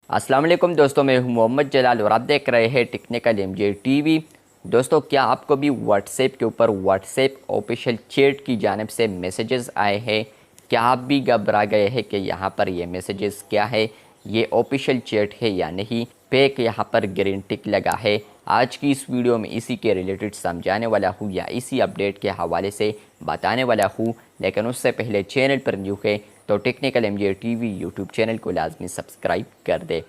अस्सलाम वालेकुम दोस्तों, मैं हूं मोहम्मद जलाल और आप देख रहे हैं टेक्निकल एमजे टीवी। दोस्तों, क्या आपको भी व्हाट्सएप के ऊपर व्हाट्सएप ऑफिशियल चैट की जानिब से मैसेजेस आए हैं? क्या आप भी घबरा गए हैं कि यहाँ पर ये मैसेजेस क्या है, ये ऑफिशियल चैट है या नहीं, फेक यहाँ पर ग्रीन टिक लगा है? आज की इस वीडियो में इसी के रिलेटेड समझाने वाला हूँ या इसी अपडेट के हवाले से बताने वाला हूँ। लेकिन उससे पहले चैनल पर न्यू है तो technical MJ TV YouTube channel को लाजमी सब्सक्राइब कर दे।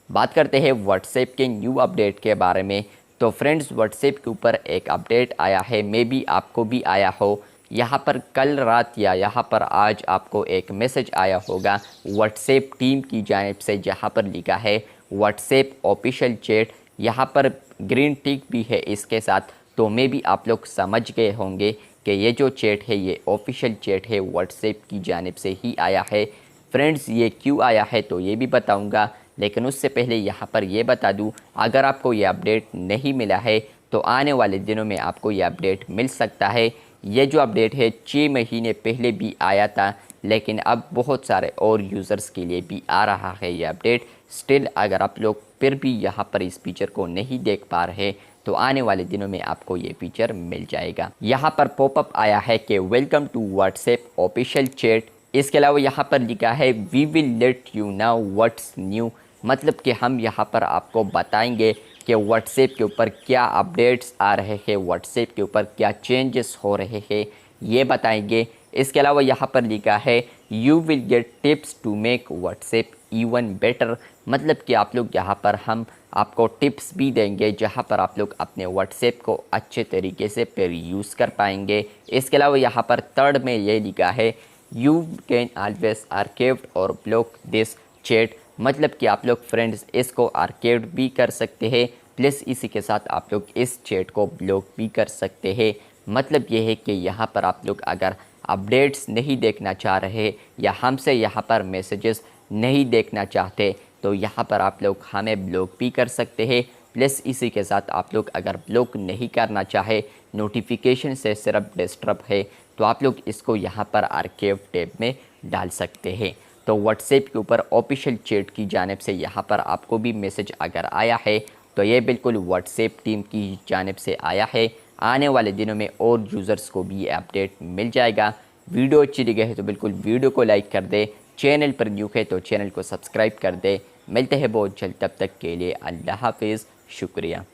बात करते हैं व्हाट्सएप के न्यू अपडेट के बारे में। तो फ्रेंड्स, व्हाट्सएप के ऊपर एक अपडेट आया है, मे बी आपको भी आया हो। यहाँ पर कल रात या यहाँ पर आज आपको एक मैसेज आया होगा व्हाट्सएप टीम की जानिब से, जहाँ पर लिखा है व्हाट्सएप ऑफिशियल चैट। यहाँ पर ग्रीन टिक भी है इसके साथ। तो मे भी आप लोग समझ गए होंगे कि ये जो चैट है ये ऑफिशियल चैट है, व्हाट्सएप की जानिब से ही आया है। फ्रेंड्स, ये क्यों आया है तो ये भी बताऊंगा, लेकिन उससे पहले यहाँ पर ये बता दूँ, अगर आपको ये अपडेट नहीं मिला है तो आने वाले दिनों में आपको ये अपडेट मिल सकता है। ये जो अपडेट है 6 महीने पहले भी आया था, लेकिन अब बहुत सारे और यूज़र्स के लिए भी आ रहा है ये अपडेट। स्टिल अगर आप लोग फिर भी यहाँ पर इस फीचर को नहीं देख पा रहे तो आने वाले दिनों में आपको ये फीचर मिल जाएगा। यहाँ पर पॉपअप आया है कि welcome to WhatsApp official chat. इसके अलावा यहाँ पर लिखा है we will let you now what's new, मतलब कि हम यहाँ पर आपको बताएंगे कि व्हाट्सएप के ऊपर क्या अपडेट्स आ रहे हैं, व्हाट्सएप के ऊपर क्या चेंजेस हो रहे हैं, ये बताएंगे। इसके अलावा यहाँ पर लिखा है you will get tips to make WhatsApp even better, मतलब कि आप लोग यहाँ पर हम आपको टिप्स भी देंगे जहाँ पर आप लोग अपने व्हाट्सएप को अच्छे तरीके से फिर यूज़ कर पाएंगे। इसके अलावा यहाँ पर थर्ड में ये लिखा है यू कैन ऑलवेज आर्काइव और ब्लॉक दिस चैट, मतलब कि आप लोग फ्रेंड्स इसको आर्काइव भी कर सकते हैं, प्लस इसी के साथ आप लोग इस चैट को ब्लॉक भी कर सकते हैं। मतलब ये है कि यहाँ पर आप लोग अगर अपडेट्स नहीं देखना चाह रहे या हमसे यहाँ पर मैसेजेस नहीं देखना चाहते तो यहाँ पर आप लोग हमें ब्लॉक भी कर सकते हैं। प्लस इसी के साथ आप लोग अगर ब्लॉक नहीं करना चाहे, नोटिफिकेशन से सिर्फ डिस्टर्ब है, तो आप लोग इसको यहाँ पर आर्काइव टैब में डाल सकते हैं। तो व्हाट्सएप के ऊपर ऑफिशियल चैट की जानिब से यहाँ पर आपको भी मैसेज अगर आया है तो ये बिल्कुल व्हाट्सएप टीम की जानिब से आया है। आने वाले दिनों में और यूज़र्स को भी ये अपडेट मिल जाएगा। वीडियो अच्छी लगी है तो बिल्कुल वीडियो को लाइक कर दे, चैनल पर न्यू है तो चैनल को सब्सक्राइब कर दे। मिलते हैं बहुत जल्द, तब तक के लिए अल्लाह हाफिज़, शुक्रिया।